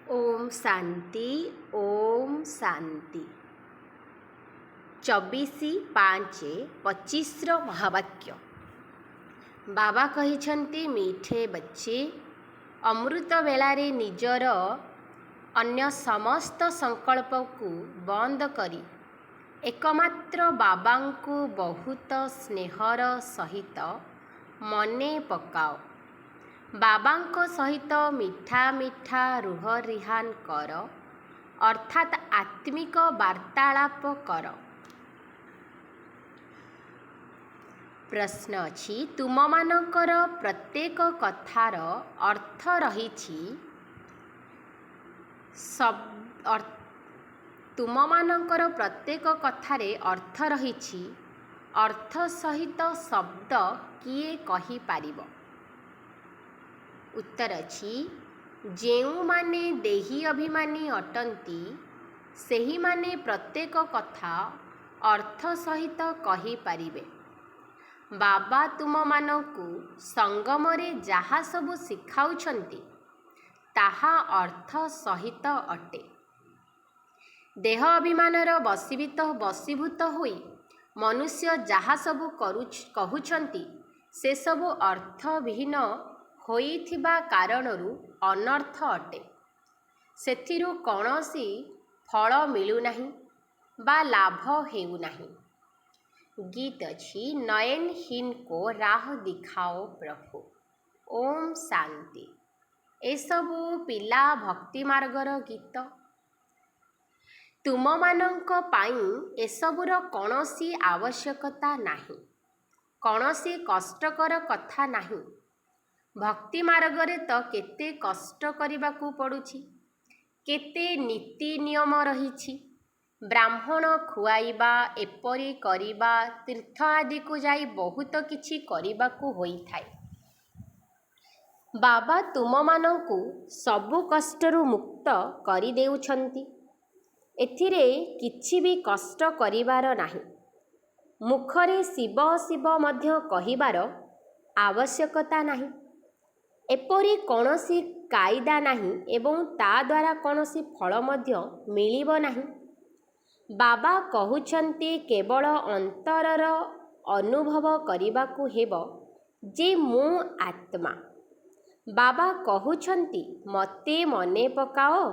ओम शांति ओम शांति। 24/5/25 महावाक्य। बाबा कहिछन्ति मीठे बच्चे अमृत बेलारे निजर अन्य समस्त संकल्प को बंद करी एकमात्र बाबा को बहुत स्नेहर सहित मने पकाओ। बाबांको सहित मिठा मिठा रुह रिहान कर अर्थात आत्मिक वार्तालाप कर। प्रश्न अछि तुम मानकर प्रत्येक कथार अर्थ रहिछि तुम मानकर प्रत्येक कथारे अर्थ रहिछि अर्थ सहित शब्द किए कहि पारिबो। उत्तर अछि जेउ माने देही अभिमानी अटंती सेही माने प्रत्येक कथा अर्थ सहित कहि पारिबे। बाबा तुम मानकु संगमरे जहा सबु शिखाउछन्ति ताहा अर्थ सहित अटे। देह अभिमानर बसीभूत होई मनुष्य जहा सबु कहउछन्ति से सबु अर्थविहीन होइथिबा कारणरू अनर्थ अटे। सेथिरु कौनसी फल मिलु नाही बा लाभ हेउ नाही। गीत अछि नयनहीन को राह दिखाओ प्रभु। ओम शांति। एसबु पिला भक्ति मार्गर गीत। तुम मानंक पाई एसबुर कौनसी आवश्यकता नाही, कौनसी कष्टकर कथा नाही। भक्ति मार्गरे तो केते कष्ट करिबाकू पड़ुछि, केते नीति नियम रहिछि। ब्राह्मण खुआइबा एपरी करिबा तीर्थ आदि को जाई बहुत किछि करिबाकू होइथाय। बाबा तुम मानकू सबु कष्टरू मुक्त करि देउछन्ति। एथिरे किछि भी कष्ट करिबार नाही। मुखरे शिव शिव मध्य कहिबार आवश्यकता नाही। एपरी कौनसी कायदा नाही एवं ता द्वारा कौनसी फल मध्य मिलिब नाही। बाबा कहउछन्ति केवल अंतरर अनुभव करिबाकू हेबो जे मु आत्मा। बाबा कहउछन्ति मते मने पकाओ,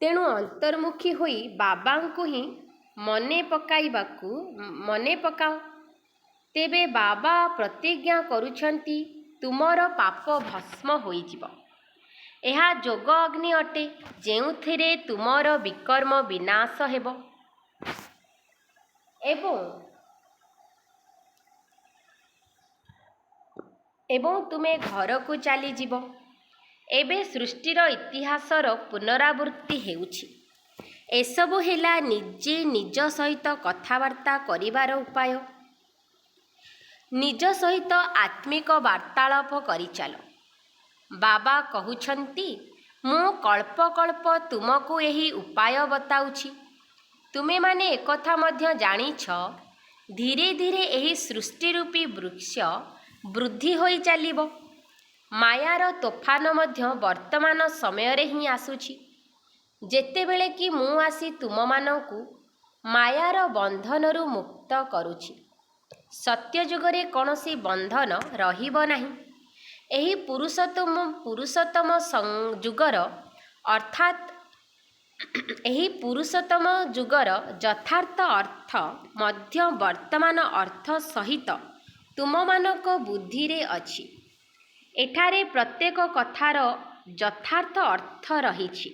तेणु अंतर्मुखी होई बाबांकु ही मने पकाओ। तेबे बाबा प्रतिज्ञा करुछन्ति तुमर पाप भस्म होइजिब। एहा जोग अग्नि अटे जेउथिरे तुमर विकर्म विनाश हेबो एवं तुमे घर को चली जीव। एबे सृष्टिर इतिहासर पुनरावृत्ति हेउछि। एसबु हेला निजे निज सहित कथावार्ता करिबार उपाय। निज सहित आत्मिक वार्तालाप करि चलो। बाबा कहउछन्ति मु कल्प कल्प तुमको एही उपाय बताउछि। तुमे माने एकथा मध्य जानिछ धीरे धीरे एही सृष्टि रूपी वृक्ष वृद्धि होई चलिबो। मायार तोफान मध्य वर्तमान समय रे ही आसुछि। जेतेबेले कि मु आसी तुम मानकु मायार बंधनरु मुक्त करुछि। सत्य जुगरे कौनसी बंधन रहिब नाही। एही पुरुषोत्तम जुगर अर्थात एही पुरुषोत्तम जुगर यथार्थ अर्थ मध्य वर्तमान अर्थ सहित तुम मानक बुद्धि रे अछि। एठारे प्रत्येक कथार यथार्थ अर्थ रहिछि।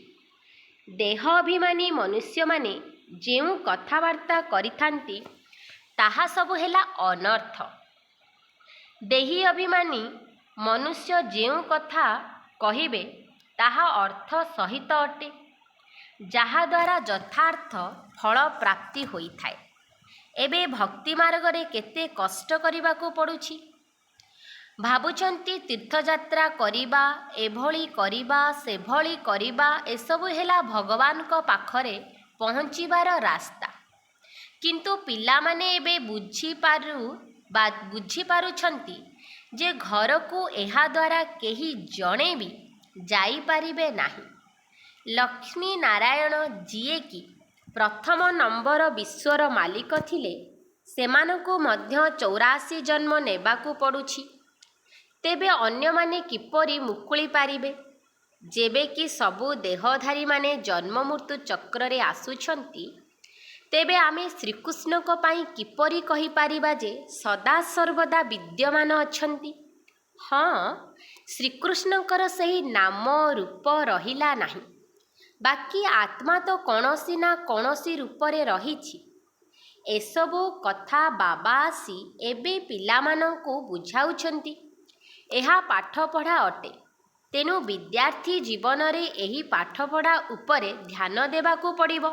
देह अभिमानी मनुष्य माने जेउ कथावार्ता करिथांती ताहा सबु हेला अनर्थ। देही अभिमानी मनुष्य जेउ कथा कहिबे ताहा अर्थ सहित अटे, जहा द्वारा यथार्थ फल प्राप्ति होइथाय। एबे भक्ति मार्गरे केते कष्ट करिबाकू पड़ुछि। भाबुछन्ति तीर्थयात्रा करिबा एभଳି करिबा सेभଳି करिबा एसबु हेला भगवान को पाखरे पहुँचिबार रास्ता। किंतु पिला माने एबे बुझी पारुछन्ति जे घर को एहा द्वारा केही जणे भी जाई पारिबे नाही। ଲକ୍ଷ୍ମୀ ନାରାୟଣ ଯିଏକି ପ୍ରଥମ ନମ୍ବର ବିଶ୍ୱର ମାଲିକ ଥିଲେ, ସେମାନଙ୍କୁ ମଧ୍ୟ 84 ଜନ୍ମ ନେବାକୁ ପଡ଼ୁଛି। ତେବେ ଅନ୍ୟମାନେ କିପରି ମୁକୁଳି ପାରିବେ? ଯେବେକି ସବୁ ଦେହଧାରୀମାନେ ଜନ୍ମ ମୃତ୍ୟୁ ଚକ୍ରରେ ଆସୁଛନ୍ତି, ତେବେ ଆମେ ଶ୍ରୀକୃଷ୍ଣଙ୍କ ପାଇଁ କିପରି କହିପାରିବା ଯେ ସଦାସର୍ବଦା ବିଦ୍ୟମାନ ଅଛନ୍ତି? ହଁ, ଶ୍ରୀକୃଷ୍ଣଙ୍କର ସେହି ନାମ ରୂପ ରହିଲା ନାହିଁ, ବାକି ଆତ୍ମା ତ କୌଣସି ନା କୌଣସି ରୂପରେ ରହିଛି। ଏସବୁ କଥା ବାବା ଆସି ଏବେ ପିଲାମାନଙ୍କୁ ବୁଝାଉଛନ୍ତି। ଏହା ପାଠପଢ଼ା ଅଟେ। ତେଣୁ ବିଦ୍ୟାର୍ଥୀ ଜୀବନରେ ଏହି ପାଠପଢ଼ା ଉପରେ ଧ୍ୟାନ ଦେବାକୁ ପଡ଼ିବ।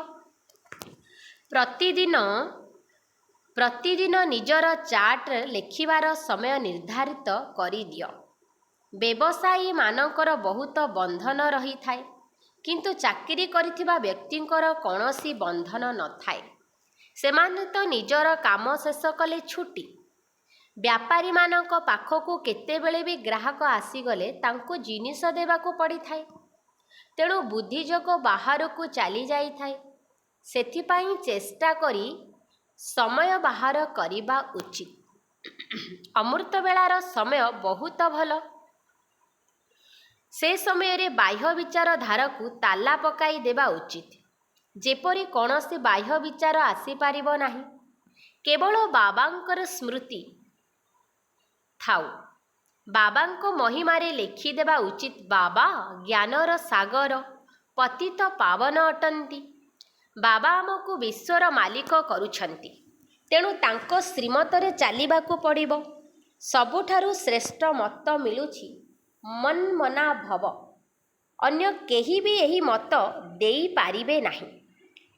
ପ୍ରତିଦିନ ନିଜର ଚାର୍ଟରେ ଲେଖିବାର ସମୟ ନିର୍ଦ୍ଧାରିତ କରିଦିଅ। ବ୍ୟବସାୟୀମାନଙ୍କର ବହୁତ ବନ୍ଧନ ରହିଥାଏ, କିନ୍ତୁ ଚାକିରି କରିଥିବା ବ୍ୟକ୍ତିଙ୍କର କୌଣସି ବନ୍ଧନ ନଥାଏ। ସେମାନେ ତ ନିଜର କାମ ଶେଷ କଲେ ଛୁଟି। ବ୍ୟାପାରୀମାନଙ୍କ ପାଖକୁ କେତେବେଳେ ବି ଗ୍ରାହକ ଆସିଗଲେ ତାଙ୍କୁ ଜିନିଷ ଦେବାକୁ ପଡ଼ିଥାଏ। ତେଣୁ ବୁଦ୍ଧିଯୋଗ ବାହାରକୁ ଚାଲି ଯାଇଥାଏ। ସେଥିପାଇଁ ଚେଷ୍ଟା କରି ସମୟ ବାହାର କରିବା ଉଚିତ। ଅମୃତବେଳାର ସମୟ ବହୁତ ଭଲ। ସେ ସମୟରେ ବାହ୍ୟ ବିଚାର ଧାରାକୁ ତାଲା ପକାଇ ଦେବା ଉଚିତ, ଯେପରି କୌଣସି ବାହ୍ୟ ବିଚାର ଆସିପାରିବ ନାହିଁ। କେବଳ ବାବାଙ୍କର ସ୍ମୃତି ଥାଉ। ବାବାଙ୍କ ମହିମାରେ ଲେଖିଦେବା ଉଚିତ, ବାବା ଜ୍ଞାନର ସାଗର, ପତିତ ପାବନ ଅଟନ୍ତି। ବାବା ଆମକୁ ବିଶ୍ୱର ମାଲିକ କରୁଛନ୍ତି, ତେଣୁ ତାଙ୍କ ଶ୍ରୀମତରେ ଚାଲିବାକୁ ପଡ଼ିବ। ସବୁଠାରୁ ଶ୍ରେଷ୍ଠ ମତ ମିଳୁଛି ମନ୍ମନା ଭବ। ଅନ୍ୟ କେହି ବି ଏହି ମତ ଦେଇପାରିବେ ନାହିଁ।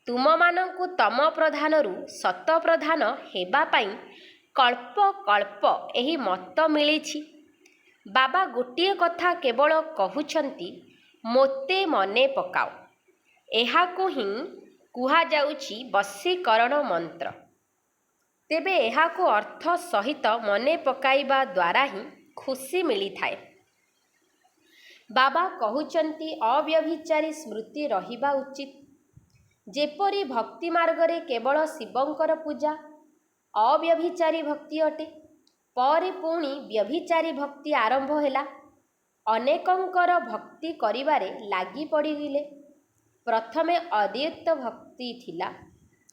ତୁମମାନଙ୍କୁ ତମ ପ୍ରଧାନରୁ ସତ ପ୍ରଧାନ ହେବା ପାଇଁ କଳ୍ପ କଳ୍ପ ଏହି ମତ ମିଳିଛି। ବାବା ଗୋଟିଏ କଥା କେବଳ କହୁଛନ୍ତି, ମୋତେ ମନେ ପକାଅ। ଏହାକୁ ହିଁ କୁହାଯାଉଛି ବଶୀକରଣ ମନ୍ତ୍ର। ତେବେ ଏହାକୁ ଅର୍ଥ ସହିତ ମନେ ପକାଇବା ଦ୍ୱାରା ହିଁ ଖୁସି ମିଳିଥାଏ। ବାବା କହୁଛନ୍ତି ଅବ୍ୟଭିଚାରୀ ସ୍ମୃତି ରହିବା ଉଚିତ। ଯେପରି ଭକ୍ତି ମାର୍ଗରେ କେବଳ ଶିବଙ୍କର ପୂଜା ଅବ୍ୟଭିଚାରୀ ଭକ୍ତି ଅଟେ। ପରେ ପୁଣି ବ୍ୟଭିଚାରୀ ଭକ୍ତି ଆରମ୍ଭ ହେଲା। ଅନେକଙ୍କର ଭକ୍ତି କରିବାରେ ଲାଗି ପଡ଼ିଲେ। ପ୍ରଥମେ ଅଦ୍ୱୈତ ଭକ୍ତି ଥିଲା,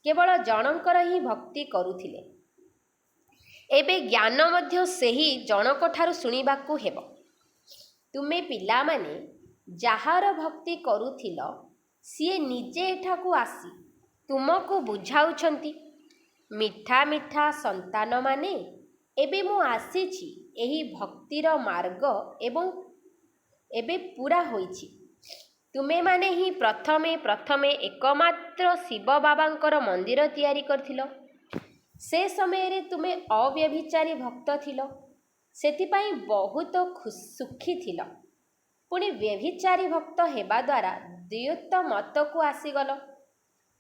କେବଳ ଜଣଙ୍କର ହିଁ ଭକ୍ତି କରୁଥିଲେ। ଏବେ ଜ୍ଞାନ ମଧ୍ୟ ସେହି ଜଣକଠାରୁ ଶୁଣିବାକୁ ହେବ। ତୁମେ ପିଲାମାନେ ଯାହାର ଭକ୍ତି କରୁଥିଲ, ସିଏ ନିଜେ ଏଠାକୁ ଆସି ତୁମକୁ ବୁଝାଉଛନ୍ତି, ମିଠା ମିଠା ସନ୍ତାନମାନେ, ଏବେ ମୁଁ ଆସିଛି। ଏହି ଭକ୍ତିର ମାର୍ଗ ଏବେ ପୂରା ହୋଇଛି। ତୁମେମାନେ ହିଁ ପ୍ରଥମେ ଏକମାତ୍ର ଶିବ ବାବାଙ୍କର ମନ୍ଦିର ତିଆରି କରିଥିଲ। ସେ ସମୟରେ ତୁମେ ଅବ୍ୟଭିଚାରୀ ଭକ୍ତ ଥିଲ, ସେଥିପାଇଁ ବହୁତ ସୁଖୀ ଥିଲ। ପୁଣି ବ୍ୟଭିଚାରୀ ଭକ୍ତ ହେବା ଦ୍ୱାରା ଦ୍ୱୈତ ମତକୁ ଆସିଗଲ,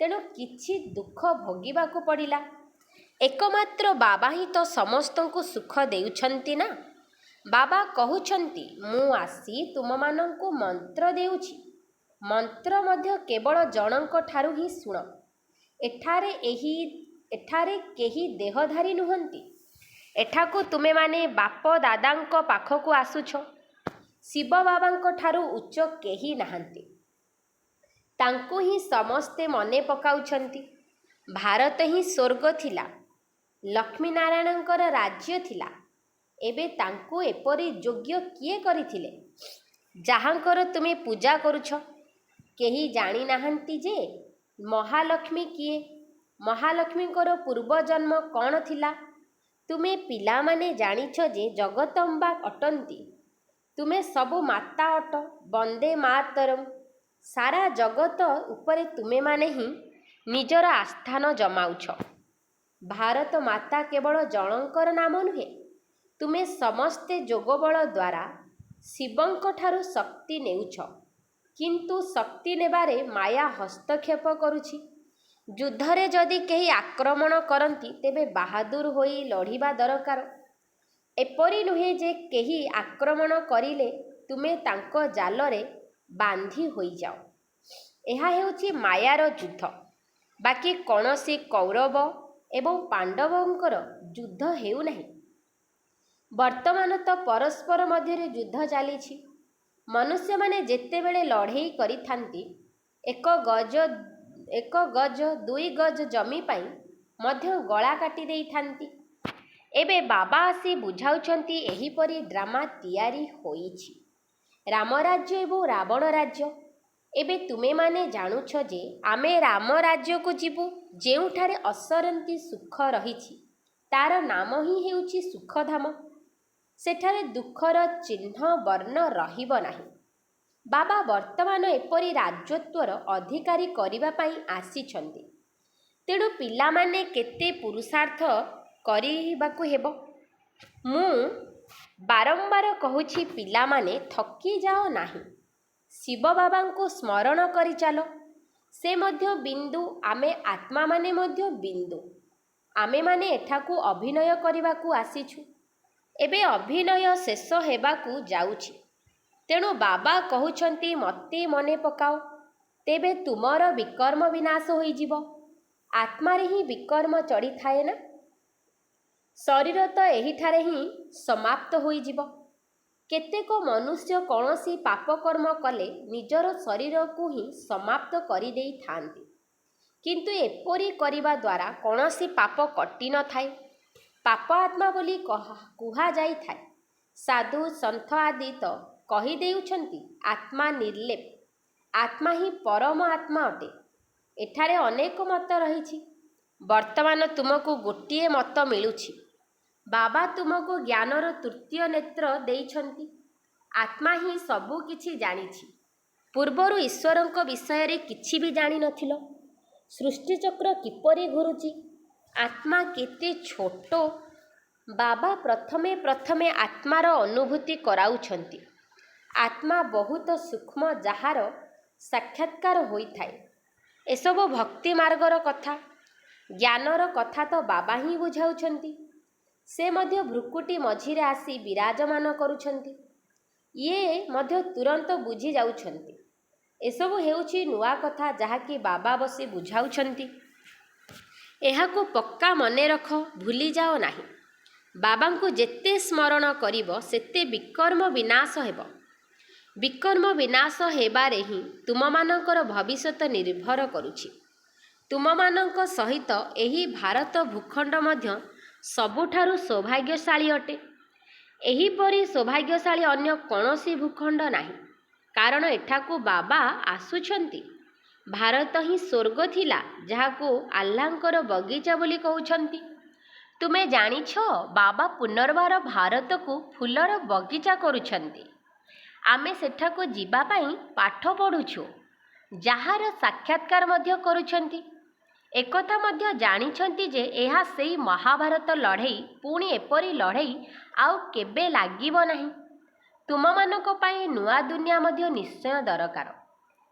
ତେଣୁ କିଛି ଦୁଃଖ ଭୋଗିବାକୁ ପଡ଼ିଲା। ଏକମାତ୍ର ବାବା ହିଁ ତ ସମସ୍ତଙ୍କୁ ସୁଖ ଦେଉଛନ୍ତି ନା। ବାବା କହୁଛନ୍ତି, ମୁଁ ଆସି ତୁମମାନଙ୍କୁ ମନ୍ତ୍ର ଦେଉଛି। ମନ୍ତ୍ର ମଧ୍ୟ କେବଳ ଜଣଙ୍କ ଠାରୁ ହିଁ ଶୁଣ। ଏଠାରେ କେହି ଦେହଧାରୀ ନୁହନ୍ତି। ଏଠାକୁ ତୁମେମାନେ ବାପ ଦାଦାଙ୍କ ପାଖକୁ ଆସୁଛ। ଶିବ ବାବାଙ୍କ ଠାରୁ ଉଚ୍ଚ କେହି ନାହାନ୍ତି। ତାଙ୍କୁ ହିଁ ସମସ୍ତେ ମନେ ପକାଉଛନ୍ତି। ଭାରତ ହିଁ ସ୍ୱର୍ଗ ଥିଲା, ଲକ୍ଷ୍ମୀନାରାୟଣଙ୍କର ରାଜ୍ୟ ଥିଲା। ଏବେ ତାଙ୍କୁ ଏପରି ଯୋଗ୍ୟ କିଏ କରିଥିଲେ, ଯାହାଙ୍କର ତୁମେ ପୂଜା କରୁଛ? କେହି ଜାଣିନାହାନ୍ତି ଯେ ମହାଲକ୍ଷ୍ମୀ କିଏ, ମହାଲକ୍ଷ୍ମୀଙ୍କର ପୂର୍ବଜନ୍ମ କ'ଣ ଥିଲା। ତୁମେ ପିଲାମାନେ ଜାଣିଛ ଯେ ଜଗଦମ୍ବା ଅଟନ୍ତି। ତୁମେ ସବୁ ମାତା ଅଟ। ବନ୍ଦେ ମାତରମ୍। ସାରା ଜଗତ ଉପରେ ତୁମେମାନେ ହିଁ ନିଜର ଆସ୍ଥାନ ଜମାଉଛ। ଭାରତ ମାତା କେବଳ ଜଣଙ୍କର ନାମ ନୁହେଁ। ତୁମେ ସମସ୍ତେ ଯୋଗବଳ ଦ୍ୱାରା ଶିବଙ୍କଠାରୁ ଶକ୍ତି ନେଉଛ, କିନ୍ତୁ ଶକ୍ତି ନେବାରେ ମାୟା ହସ୍ତକ୍ଷେପ କରୁଛି। ଯୁଦ୍ଧରେ ଯଦି କେହି ଆକ୍ରମଣ କରନ୍ତି, ତେବେ ବାହାଦୁର ହୋଇ ଲଢ଼ିବା ଦରକାର। ଏପରି ନୁହେଁ ଯେ କେହି ଆକ୍ରମଣ କରିଲେ ତୁମେ ତାଙ୍କ ଜାଲରେ ବାନ୍ଧି ହୋଇଯାଅ। ଏହା ହେଉଛି ମାୟାର ଯୁଦ୍ଧ। ବାକି କୌଣସି କୌରବ ଏବଂ ପାଣ୍ଡବଙ୍କର ଯୁଦ୍ଧ ହେଉନାହିଁ। ବର୍ତ୍ତମାନ ତ ପରସ୍ପର ମଧ୍ୟରେ ଯୁଦ୍ଧ ଚାଲିଛି। ମନୁଷ୍ୟମାନେ ଯେତେବେଳେ ଲଢ଼େଇ କରିଥାନ୍ତି, ଏକ ଗଜ 2 ଗଜ ଜମି ପାଇଁ ମଧ୍ୟ ଗଳା କାଟି ଦେଇଥାନ୍ତି। ଏବେ ବାବା ଆସି ବୁଝାଉଛନ୍ତି ଏହିପରି ଡ୍ରାମା ତିଆରି ହୋଇଛି। ରାମରାଜ୍ୟ ଏବଂ ରାବଣ ରାଜ୍ୟ। ଏବେ ତୁମେମାନେ ଜାଣୁଛ ଯେ ଆମେ ରାମ ରାଜ୍ୟକୁ ଯିବୁ, ଯେଉଁଠାରେ ଅସରନ୍ତି ସୁଖ ରହିଛି। ତାର ନାମ ହିଁ ହେଉଛି ସୁଖଧାମ। ସେଠାରେ ଦୁଃଖର ଚିହ୍ନ ବର୍ଣ୍ଣ ରହିବ ନାହିଁ। ବାବା ବର୍ତ୍ତମାନ ଏପରି ରାଜତ୍ୱର ଅଧିକାରୀ କରିବା ପାଇଁ ଆସିଛନ୍ତି। ତେଣୁ ପିଲାମାନେ କେତେ ପୁରୁଷାର୍ଥ କରିବାକୁ ହେବ। ମୁଁ ବାରମ୍ବାର କହୁଛି, ପିଲାମାନେ ଥକି ଯାଅ ନାହିଁ। ଶିବ ବାବାଙ୍କୁ ସ୍ମରଣ କରି ଚାଲ। ସେ ମଧ୍ୟ ବିନ୍ଦୁ, ଆମେ ଆତ୍ମାମାନେ ମଧ୍ୟ ବିନ୍ଦୁ। ଆମେମାନେ ଏଠାକୁ ଅଭିନୟ କରିବାକୁ ଆସିଛୁ। ଏବେ ଅଭିନୟ ଶେଷ ହେବାକୁ ଯାଉଛି। ତେଣୁ ବାବା କହୁଛନ୍ତି, ମୋତେ ମନେ ପକାଅ, ତେବେ ତୁମର ବିକର୍ମ ବିନାଶ ହୋଇଯିବ। ଆତ୍ମାରେ ହିଁ ବିକର୍ମ ଚଢ଼ିଥାଏ ନା? ଶରୀର ତ ଏହିଠାରେ ହିଁ ସମାପ୍ତ ହୋଇଯିବ। କେତେକ ମନୁଷ୍ୟ କୌଣସି ପାପକର୍ମ କଲେ ନିଜର ଶରୀରକୁ ହିଁ ସମାପ୍ତ କରିଦେଇଥାନ୍ତି। କିନ୍ତୁ ଏପରି କରିବା ଦ୍ୱାରା କୌଣସି ପାପ କଟିନଥାଏ। ପାପ ଆତ୍ମା ବୋଲି କୁହାଯାଇଥାଏ। ସାଧୁ ସନ୍ଥ ଆଦି ତ କହିଦେଉଛନ୍ତି, ଆତ୍ମା ନିର୍ଲେପ। ଆତ୍ମା ହିଁ ପରମ ଆତ୍ମା ଅଟେ। ଏଠାରେ ଅନେକ ମତ ରହିଛି। ବର୍ତ୍ତମାନ ତୁମକୁ ଗୋଟିଏ ମତ ମିଳୁଛି। ବାବା ତୁମକୁ ଜ୍ଞାନର ତୃତୀୟ ନେତ୍ର ଦେଇଛନ୍ତି। ଆତ୍ମା ହିଁ ସବୁ କିଛି ଜାଣିଛି। ପୂର୍ବରୁ ଈଶ୍ୱରଙ୍କ ବିଷୟରେ କିଛି ବି ଜାଣିନଥିଲ। ସୃଷ୍ଟିଚକ୍ର କିପରି ଘୁରୁଛି, ଆତ୍ମା କେତେ ଛୋଟ, ବାବା ପ୍ରଥମେ ପ୍ରଥମେ ଆତ୍ମାର ଅନୁଭୂତି କରାଉଛନ୍ତି। ଆତ୍ମା ବହୁତ ସୂକ୍ଷ୍ମ, ଯାହାର ସାକ୍ଷାତକାର ହୋଇଥାଏ। ଏସବୁ ଭକ୍ତି ମାର୍ଗର କଥା। ଜ୍ଞାନର କଥା ତ ବାବା ହିଁ ବୁଝାଉଛନ୍ତି। ସେ ମଧ୍ୟ ଭୃକୁଟି ମଝିରେ ଆସି ବିରାଜମାନ କରୁଛନ୍ତି। ଇଏ ମଧ୍ୟ ତୁରନ୍ତ ବୁଝି ଯାଉଛନ୍ତି। ଏସବୁ ହେଉଛି ନୂଆ କଥା, ଯାହାକି ବାବା ବସି ବୁଝାଉଛନ୍ତି। ଏହାକୁ ପକ୍କା ମନେ ରଖ, ଭୁଲିଯାଅ ନାହିଁ। ବାବାଙ୍କୁ ଯେତେ ସ୍ମରଣ କରିବ, ସେତେ ବିକର୍ମ ବିନାଶ ହେବ। ବିକର୍ମ ବିନାଶ ହେବାରେ ହିଁ ତୁମମାନଙ୍କର ଭବିଷ୍ୟତ ନିର୍ଭର କରୁଛି। ତୁମମାନଙ୍କ ସହିତ ଏହି ଭାରତ ଭୂଖଣ୍ଡ ମଧ୍ୟ ସବୁଠାରୁ ସୌଭାଗ୍ୟଶାଳୀ ଅଟେ। ଏହିପରି ସୌଭାଗ୍ୟଶାଳୀ ଅନ୍ୟ କୌଣସି ଭୂଖଣ୍ଡ ନାହିଁ। କାରଣ ଏଠାକୁ ବାବା ଆସୁଛନ୍ତି। ଭାରତ ହିଁ ସ୍ୱର୍ଗ ଥିଲା, ଯାହାକୁ ଆଲ୍ଲାହଙ୍କର ବଗିଚା ବୋଲି କହୁଛନ୍ତି। ତୁମେ ଜାଣିଛ, ବାବା ପୁନର୍ବାର ଭାରତକୁ ଫୁଲର ବଗିଚା କରୁଛନ୍ତି। ଆମେ ସେଠାକୁ ଯିବା ପାଇଁ ପାଠ ପଢ଼ୁଛୁ। ଯାହାର ସାକ୍ଷାତକାର ମଧ୍ୟ କରୁଛନ୍ତି। ଏକଥା ମଧ୍ୟ ଜାଣିଛନ୍ତି ଯେ ଏହା ସେହି ମହାଭାରତ ଲଢ଼େଇ। ପୁଣି ଏପରି ଲଢ଼େଇ ଆଉ କେବେ ଲାଗିବ ନାହିଁ। ତୁମମାନଙ୍କ ପାଇଁ ନୂଆ ଦୁନିଆ ମଧ୍ୟ ନିଶ୍ଚୟ ଦରକାର।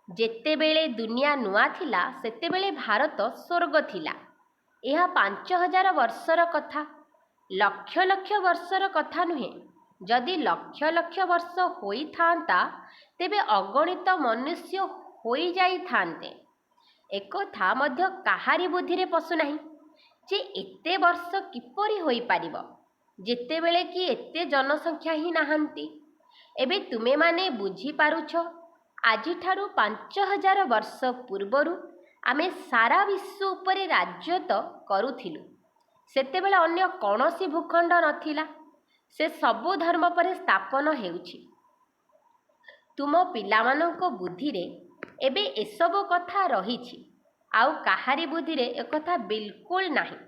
ଯେତେବେଳେ ଦୁନିଆ ନୂଆ ଥିଲା, ସେତେବେଳେ ଭାରତ ସ୍ୱର୍ଗ ଥିଲା। ଏହା 5000 ବର୍ଷର କଥା, ଲକ୍ଷ ଲକ୍ଷ ବର୍ଷର କଥା ନୁହେଁ। ଯଦି ଲକ୍ଷ ଲକ୍ଷ ବର୍ଷ ହୋଇଥାନ୍ତା, ତେବେ ଅଗଣିତ ମନୁଷ୍ୟ ହୋଇଯାଇଥାନ୍ତେ। ଏକଥା ମଧ୍ୟ କାହାରି ବୁଦ୍ଧିରେ ପଶୁନାହିଁ ଯେ ଏତେ ବର୍ଷ କିପରି ହୋଇପାରିବ, ଯେତେବେଳେ କି ଏତେ ଜନସଂଖ୍ୟା ହିଁ ନାହାନ୍ତି। ଏବେ ତୁମେମାନେ ବୁଝିପାରୁଛ, ଆଜିଠାରୁ 5000 ବର୍ଷ ପୂର୍ବରୁ ଆମେ ସାରା ବିଶ୍ୱ ଉପରେ ରାଜତ୍ୱ କରୁଥିଲୁ। ସେତେବେଳେ ଅନ୍ୟ କୌଣସି ଭୂଖଣ୍ଡ ନଥିଲା। ସେ ସବୁ ଧର୍ମ ପରେ ସ୍ଥାପନ ହେଉଛି। ତୁମ ପିଲାମାନଙ୍କ ବୁଦ୍ଧିରେ ଏବେ ଏସବୁ କଥା ରହିଛି, ଆଉ କାହାରି ବୁଦ୍ଧିରେ ଏକଥା ବିଲକୁଲ ନାହିଁ।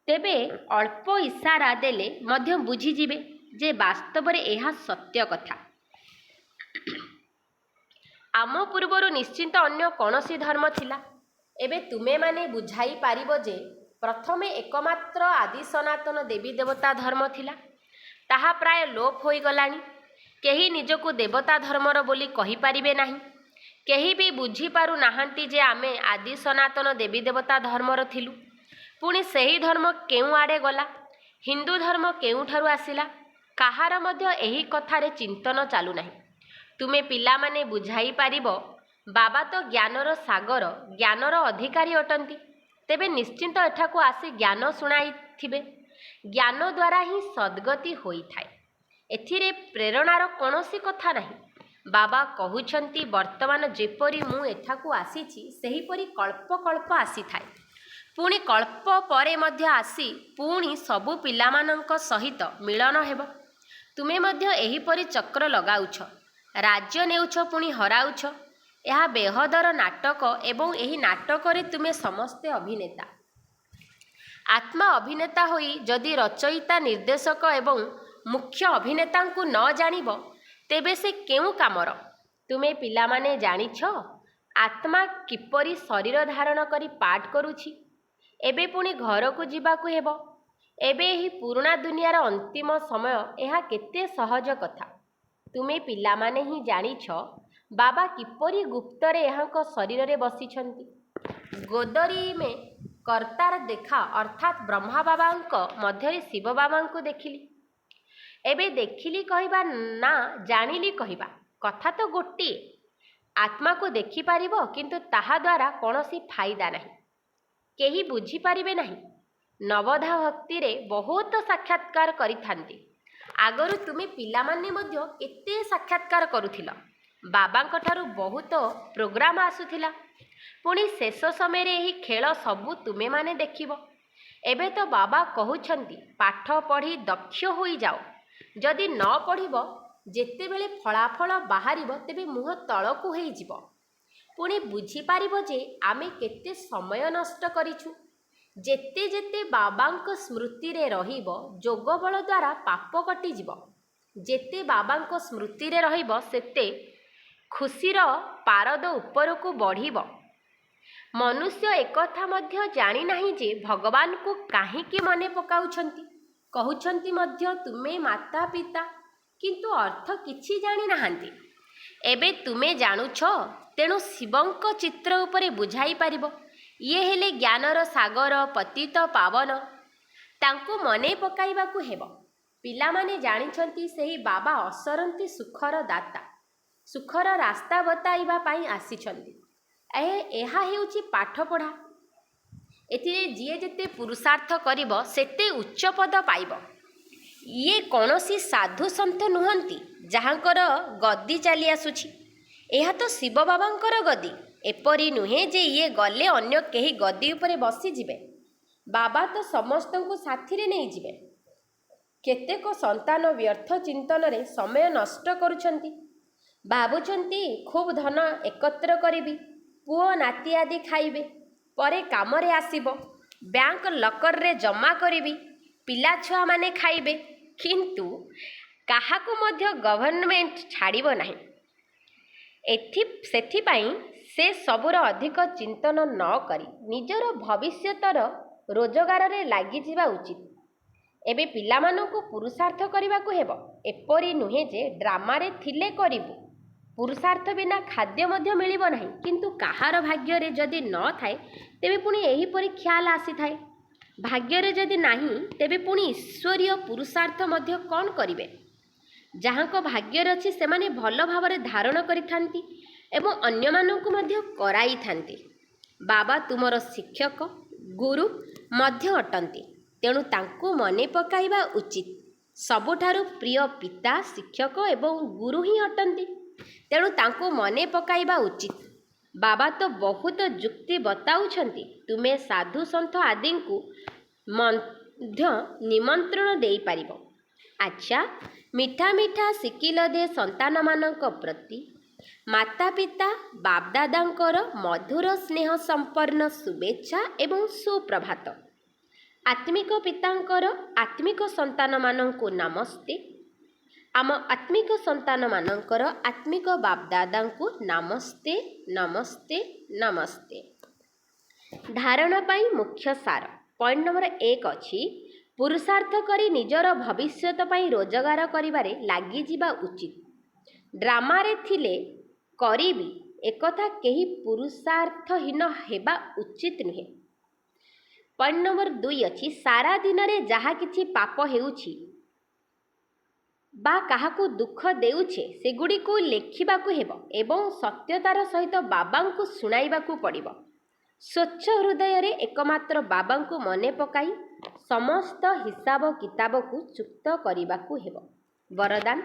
ତେବେ ଅଳ୍ପ ଇସାରା ଦେଲେ ମଧ୍ୟ ବୁଝିଯିବେ ଯେ ବାସ୍ତବରେ ଏହା ସତ୍ୟ କଥା। ଆମ ପୂର୍ବରୁ ନିଶ୍ଚିତ ଅନ୍ୟ କୌଣସି ଧର୍ମ ଥିଲା। ଏବେ ତୁମେମାନେ ବୁଝାଇ ପାରିବ ଯେ ପ୍ରଥମେ ଏକମାତ୍ର ଆଦି ସନାତନ ଦେବୀ ଦେବତା ଧର୍ମ ଥିଲା। ତାହା ପ୍ରାୟ ଲୋପ ହୋଇଗଲାଣି। କେହି ନିଜକୁ ଦେବତା ଧର୍ମର ବୋଲି କହିପାରିବେ ନାହିଁ। କେହି ବି ବୁଝିପାରୁ ନାହାନ୍ତି ଯେ ଆମେ ଆଦି ସନାତନ ଦେବୀ ଦେବତା ଧର୍ମର ଥିଲୁ। ପୁଣି ସେହି ଧର୍ମ କେଉଁ ଆଡ଼େ ଗଲା? ହିନ୍ଦୁ ଧର୍ମ କେଉଁଠାରୁ ଆସିଲା? କାହାର ମଧ୍ୟ ଏହି କଥାରେ ଚିନ୍ତନ ଚାଲୁନାହିଁ। ତୁମେ ପିଲାମାନେ ବୁଝାଇ ପାରିବ ବାବା ତ ଜ୍ଞାନର ସାଗର, ଜ୍ଞାନର ଅଧିକାରୀ ଅଟନ୍ତି। ତେବେ ନିଶ୍ଚିନ୍ତ ଏଠାକୁ ଆସି ଜ୍ଞାନ ଶୁଣାଇଥିବେ। ଜ୍ଞାନ ଦ୍ୱାରା ହିଁ ସଦ୍ଗତି ହୋଇଥାଏ। ଏଥିରେ ପ୍ରେରଣାର କୌଣସି କଥା ନାହିଁ। ବାବା କହୁଛନ୍ତି, ବର୍ତ୍ତମାନ ଯେପରି ମୁଁ ଏଠାକୁ ଆସିଛି ସେହିପରି କଳ୍ପ କଳ୍ପ ଆସିଥାଏ। ପୁଣି କଳ୍ପ ପରେ ମଧ୍ୟ ଆସି ପୁଣି ସବୁ ପିଲାମାନଙ୍କ ସହିତ ମିଳନ ହେବ। ତୁମେ ମଧ୍ୟ ଏହିପରି ଚକ୍ର ଲଗାଉଛ, ରାଜ୍ୟ ନେଉଛ ପୁଣି ହରାଉଛ। ଏହା ବେହଦର ନାଟକ ଏବଂ ଏହି ନାଟକରେ ତୁମେ ସମସ୍ତେ ଅଭିନେତା। ଆତ୍ମା ଅଭିନେତା ହୋଇ ଯଦି ରଚୟିତା, ନିର୍ଦ୍ଦେଶକ ଏବଂ ମୁଖ୍ୟ ଅଭିନେତାଙ୍କୁ ନ ଜାଣିବ ତେବେ ସେ କେଉଁ କାମର? ତୁମେ ପିଲାମାନେ ଜାଣିଛ ଆତ୍ମା କିପରି ଶରୀର ଧାରଣ କରି ପାଠ କରୁଛି। ଏବେ ପୁଣି ଘରକୁ ଯିବାକୁ ହେବ। ଏବେ ଏହି ପୁରୁଣା ଦୁନିଆର ଅନ୍ତିମ ସମୟ। ଏହା କେତେ ସହଜ କଥା। ତୁମେ ପିଲାମାନେ ହିଁ ଜାଣିଛ ବାବା କିପରି ଗୁପ୍ତରେ ଏହାଙ୍କ ଶରୀରରେ ବସିଛନ୍ତି। ଗୋଦରୀ ମେ କର୍ତ୍ତାର ଦେଖା ଅର୍ଥାତ୍ ବ୍ରହ୍ମା ବାବାଙ୍କ ମଧ୍ୟରେ ଶିବ ବାବାଙ୍କୁ ଦେଖିଲି। ଏବେ ଦେଖିଲି କହିବା ନା ଜାଣିଲି କହିବା, କଥା ତ ଗୋଟିଏ। ଆତ୍ମାକୁ ଦେଖିପାରିବ, କିନ୍ତୁ ତାହା ଦ୍ୱାରା କୌଣସି ଫାଇଦା ନାହିଁ। କେହି ବୁଝିପାରିବେ ନାହିଁ। ନବଧା ଭକ୍ତିରେ ବହୁତ ସାକ୍ଷାତକାର କରିଥାନ୍ତି। ଆଗରୁ ତୁମେ ପିଲାମାନେ ମଧ୍ୟ କେତେ ସାକ୍ଷାତକାର କରୁଥିଲ। ବାବାଙ୍କ ଠାରୁ ବହୁତ ପ୍ରୋଗ୍ରାମ ଆସୁଥିଲା। ପୁଣି ଶେଷ ସମୟରେ ଏହି ଖେଳ ସବୁ ତୁମେମାନେ ଦେଖିବ। ଏବେ ତ ବାବା କହୁଛନ୍ତି ପାଠ ପଢ଼ି ଦକ୍ଷ ହୋଇଯାଅ। ଯଦି ନ ପଢ଼ିବ, ଯେତେବେଳେ ଫଳାଫଳ ବାହାରିବ ତେବେ ମୁହଁ ତଳକୁ ହୋଇଯିବ। ପୁଣି ବୁଝିପାରିବ ଯେ ଆମେ କେତେ ସମୟ ନଷ୍ଟ କରିଛୁ। ଯେତେ ଯେତେ ବାବାଙ୍କ ସ୍ମୃତିରେ ରହିବ, ଯୋଗବଳ ଦ୍ୱାରା ପାପ କଟିଯିବ। ଯେତେ ବାବାଙ୍କ ସ୍ମୃତିରେ ରହିବ ସେତେ ଖୁସିର ପାରଦ ଉପରକୁ ବଢ଼ିବ। ମନୁଷ୍ୟ ଏକଥା ମଧ୍ୟ ଜାଣିନାହିଁ ଯେ ଭଗବାନଙ୍କୁ କାହିଁକି ମନେ ପକାଉଛନ୍ତି। କହୁଛନ୍ତି ମଧ୍ୟ ତୁମେ ମାତା ପିତା, କିନ୍ତୁ ଅର୍ଥ କିଛି ଜାଣିନାହାନ୍ତି। ଏବେ ତୁମେ ଜାଣୁଛ, ତେଣୁ ଶିବଙ୍କ ଚିତ୍ର ଉପରେ ବୁଝାଇ ପାରିବ। ଇଏ ହେଲେ ଜ୍ଞାନର ସାଗର, ପତିତ ପାବନ। ତାଙ୍କୁ ମନେ ପକାଇବାକୁ ହେବ। ପିଲାମାନେ ଜାଣିଛନ୍ତି ସେହି ବାବା ଅସରନ୍ତି ସୁଖର ଦାତା। ସୁଖର ରାସ୍ତା ବତାଇବା ପାଇଁ ଆସିଛନ୍ତି। ଏହା ହେଉଛି ପାଠପଢ଼ା। ଏଥିରେ ଯିଏ ଯେତେ ପୁରୁଷାର୍ଥ କରିବ ସେତେ ଉଚ୍ଚ ପଦ ପାଇବ। ଇଏ କୌଣସି ସାଧୁ ସନ୍ଥ ନୁହନ୍ତି ଯାହାଙ୍କର ଗଦି ଚାଲି ଆସୁଛି। ଏହା ତ ଶିବ ବାବାଙ୍କର ଗଦି। ଏପରି ନୁହେଁ ଯେ ଇଏ ଗଲେ ଅନ୍ୟ କେହି ଗଦି ଉପରେ ବସିଯିବେ। ବାବା ତ ସମସ୍ତଙ୍କୁ ସାଥିରେ ନେଇଯିବେ। କେତେକ ସନ୍ତାନ ବ୍ୟର୍ଥ ଚିନ୍ତନରେ ସମୟ ନଷ୍ଟ କରୁଛନ୍ତି। ଭାବୁଛନ୍ତି ଖୁବ୍ ଧନ ଏକତ୍ର କରିବି, ପୁଅ ନାତି ଆଦି ଖାଇବେ, ପରେ କାମରେ ଆସିବ। ବ୍ୟାଙ୍କ ଲକରରେ ଜମା କରିବି, ପିଲାଛୁଆମାନେ ଖାଇବେ। କିନ୍ତୁ କାହାକୁ ମଧ୍ୟ ଗଭର୍ଣ୍ଣମେଣ୍ଟ ଛାଡ଼ିବ ନାହିଁ। ସେଥିପାଇଁ ସେ ସବୁର ଅଧିକ ଚିନ୍ତନ ନ କରି ନିଜର ଭବିଷ୍ୟତର ରୋଜଗାରରେ ଲାଗିଯିବା ଉଚିତ। ଏବେ ପିଲାମାନଙ୍କୁ ପୁରୁଷାର୍ଥ କରିବାକୁ ହେବ। ଏପରି ନୁହେଁ ଯେ ଡ୍ରାମାରେ ଥିଲେ କରିବୁ। ପୁରୁଷାର୍ଥ ବିନା ଖାଦ୍ୟ ମଧ୍ୟ ମିଳିବ ନାହିଁ। କିନ୍ତୁ କାହାର ଭାଗ୍ୟରେ ଯଦି ନ ଥାଏ ତେବେ ପୁଣି ଏହିପରି ଖ୍ୟାଲ ଆସିଥାଏ। ଭାଗ୍ୟରେ ଯଦି ନାହିଁ ତେବେ ପୁଣି ଈଶ୍ୱରୀୟ ପୁରୁଷାର୍ଥ ମଧ୍ୟ କ'ଣ କରିବେ? ଯାହାଙ୍କ ଭାଗ୍ୟରେ ଅଛି ସେମାନେ ଭଲ ଭାବରେ ଧାରଣ କରିଥାନ୍ତି ଏବଂ ଅନ୍ୟମାନଙ୍କୁ ମଧ୍ୟ କରାଇଥାନ୍ତି। ବାବା ତୁମର ଶିକ୍ଷକ, ଗୁରୁ ମଧ୍ୟ ଅଟନ୍ତି। ତେଣୁ ତାଙ୍କୁ ମନେ ପକାଇବା ଉଚିତ। ସବୁଠାରୁ ପ୍ରିୟ ପିତା, ଶିକ୍ଷକ ଏବଂ ଗୁରୁ ହିଁ ଅଟନ୍ତି। ତେଣୁ ତାଙ୍କୁ ମନେ ପକାଇବା ଉଚିତ। ବାବା ତ ବହୁତ ଯୁକ୍ତି ବତାଉଛନ୍ତି। ତୁମେ ସାଧୁ ସନ୍ଥ ଆଦିଙ୍କୁ ମଧ୍ୟ ନିମନ୍ତ୍ରଣ ଦେଇପାରିବ। ଆଚ୍ଛା, ମିଠା ମିଠା ଶିକିଲ ଦେ ସନ୍ତାନମାନଙ୍କ ପ୍ରତି ମାତା ପିତା ବାପଦାଦାଙ୍କର ମଧୁର ସ୍ନେହ ସମ୍ପନ୍ନ ଶୁଭେଚ୍ଛା ଏବଂ ସୁପ୍ରଭାତ। ଆତ୍ମିକ ପିତାଙ୍କର ଆତ୍ମିକ ସନ୍ତାନମାନଙ୍କୁ ନମସ୍ତେ। ଆମ ଆତ୍ମିକ ସନ୍ତାନମାନଙ୍କର ଆତ୍ମିକ ବାପଦାଦାଙ୍କୁ ନମସ୍ତେ ନମସ୍ତେ ନମସ୍ତେ। ଧାରଣା ପାଇଁ ମୁଖ୍ୟ ସାର। ପଏଣ୍ଟ ନମ୍ବର 1 ଅଛି, ପୁରୁଷାର୍ଥ କରି ନିଜର ଭବିଷ୍ୟତ ପାଇଁ ରୋଜଗାର କରିବାରେ ଲାଗିଯିବା ଉଚିତ। ଡ୍ରାମାରେ ଥିଲେ କରିବି ଏକଥା କେହି ପୁରୁଷାର୍ଥହୀନ ହେବା ଉଚିତ ନୁହେଁ। ପଏଣ୍ଟ ନମ୍ବର 2 ଅଛି, ସାରା ଦିନରେ ଯାହା କିଛି ପାପ ହେଉଛି ବା କାହାକୁ ଦୁଃଖ ଦେଉଛେ ସେଗୁଡ଼ିକୁ ଲେଖିବାକୁ ହେବ ଏବଂ ସତ୍ୟତାର ସହିତ ବାବାଙ୍କୁ ଶୁଣାଇବାକୁ ପଡ଼ିବ। ସ୍ୱଚ୍ଛ ହୃଦୟରେ ଏକମାତ୍ର ବାବାଙ୍କୁ ମନେ ପକାଇ ସମସ୍ତ ହିସାବ କିତାବକୁ ଚୁକ୍ତ କରିବାକୁ ହେବ। ବରଦାନ: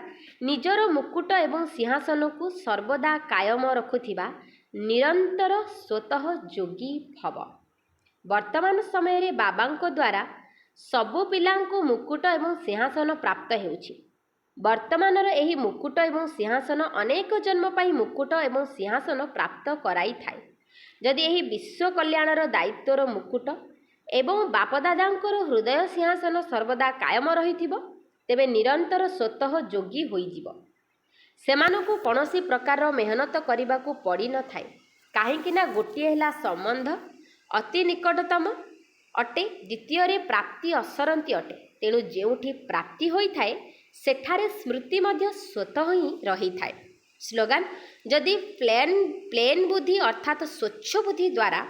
ନିଜର ମୁକୁଟ ଏବଂ ସିଂହାସନକୁ ସର୍ବଦା କାୟମ ରଖୁଥିବା ନିରନ୍ତର ସ୍ୱତଃ ଯୋଗୀ ଭବ। ବର୍ତ୍ତମାନ ସମୟରେ ବାବାଙ୍କ ଦ୍ୱାରା ସବୁ ପିଲାଙ୍କୁ ମୁକୁଟ ଏବଂ ସିଂହାସନ ପ୍ରାପ୍ତ ହେଉଛି। ବର୍ତ୍ତମାନର ଏହି ମୁକୁଟ ଏବଂ ସିଂହାସନ ଅନେକ ଜନ୍ମ ପାଇଁ ମୁକୁଟ ଏବଂ ସିଂହାସନ ପ୍ରାପ୍ତ କରାଇଥାଏ। ଯଦି ଏହି ବିଶ୍ୱ କଲ୍ୟାଣର ଦାୟିତ୍ୱର ମୁକୁଟ ଏବଂ ବାପଦାଦାଙ୍କର ହୃଦୟ ସିଂହାସନ ସର୍ବଦା କାୟମ ରହିଥିବ, ତେବେ ନିରନ୍ତର ସ୍ୱତଃ ଯୋଗୀ ହୋଇଯିବ। ସେମାନଙ୍କୁ କୌଣସି ପ୍ରକାରର ମେହନତ କରିବାକୁ ପଡ଼ିନଥାଏ, କାହିଁକି ନା ଗୋଟିଏ ହେଲା ସମ୍ବନ୍ଧ ଅତି ନିକଟତମ ଅଟେ, ଦ୍ୱିତୀୟରେ ପ୍ରାପ୍ତି ଅସରନ୍ତି ଅଟେ। ତେଣୁ ଯେଉଁଠି ପ୍ରାପ୍ତି ହୋଇଥାଏ ସେଠାରେ ସ୍ମୃତି ମଧ୍ୟ ସ୍ୱତଃ ହିଁ ରହିଥାଏ। ସ୍ଲୋଗାନ: ଯଦି ପ୍ଲେନ୍ ବୁଦ୍ଧି ଅର୍ଥାତ୍ ସ୍ୱଚ୍ଛ ବୁଦ୍ଧି ଦ୍ୱାରା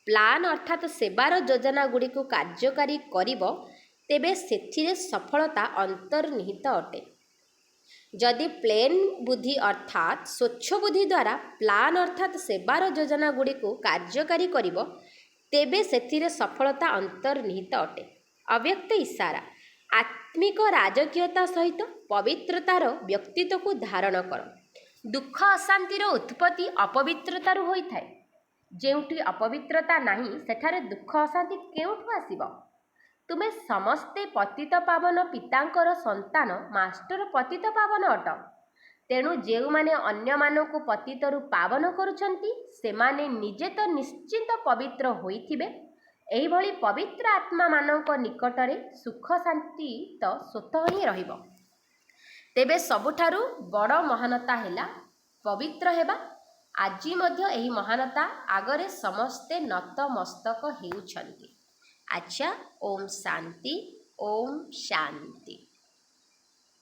ପ୍ଲାନ୍ ଅର୍ଥାତ୍ ସେବାର ଯୋଜନା ଗୁଡ଼ିକୁ କାର୍ଯ୍ୟକାରୀ କରିବ, ତେବେ ସେଥିରେ ସଫଳତା ଅନ୍ତର୍ନିହିତ ଅଟେ। ଯଦି ପ୍ଲେନ୍ ବୁଦ୍ଧି ଅର୍ଥାତ୍ ସ୍ୱଚ୍ଛ ବୁଦ୍ଧି ଦ୍ୱାରା ପ୍ଲାନ୍ ଅର୍ଥାତ୍ ସେବାର ଯୋଜନା ଗୁଡ଼ିକୁ କାର୍ଯ୍ୟକାରୀ କରିବ, ତେବେ ସେଥିରେ ସଫଳତା ଅନ୍ତର୍ନିହିତ ଅଟେ। ଅବ୍ୟକ୍ତ ଇସାରା: ଆତ୍ମିକ ରାଜକୀୟତା ସହିତ ପବିତ୍ରତାର ବ୍ୟକ୍ତିତ୍ୱକୁ ଧାରଣ କର। ଦୁଃଖ ଅଶାନ୍ତିର ଉତ୍ପତ୍ତି ଅପବିତ୍ରତାରୁ ହୋଇଥାଏ। ଯେଉଁଠି ଅପବିତ୍ରତା ନାହିଁ ସେଠାରେ ଦୁଃଖ ଅଶାନ୍ତି କେଉଁଠୁ ଆସିବ? ତୁମେ ସମସ୍ତେ ପତିତପାବନ ପିତାଙ୍କର ସନ୍ତାନ, ମାଷ୍ଟର ପତିତପାବନ ଅଟ। ତେଣୁ ଯେଉଁମାନେ ଅନ୍ୟମାନଙ୍କୁ ପତିତରୁ ପାବନ କରୁଛନ୍ତି, ସେମାନେ ନିଜେ ତ ନିଶ୍ଚିତ ପବିତ୍ର ହୋଇଥିବେ। ଏହିଭଳି ପବିତ୍ର ଆତ୍ମାମାନଙ୍କ ନିକଟରେ ସୁଖ ଶାନ୍ତି ତ ସ୍ୱତଃ ହିଁ ରହିବ। ତେବେ ସବୁଠାରୁ ବଡ଼ ମହାନତା ହେଲା ପବିତ୍ର ହେବା। ଆଜି ମଧ୍ୟ ଏହି ମହାନତା ଆଗରେ ସମସ୍ତେ ନତମସ୍ତକ ହେଉଛନ୍ତି। ଆଚ୍ଛା, ଓମ୍ ଶାନ୍ତି, ଓମ୍ ଶାନ୍ତି।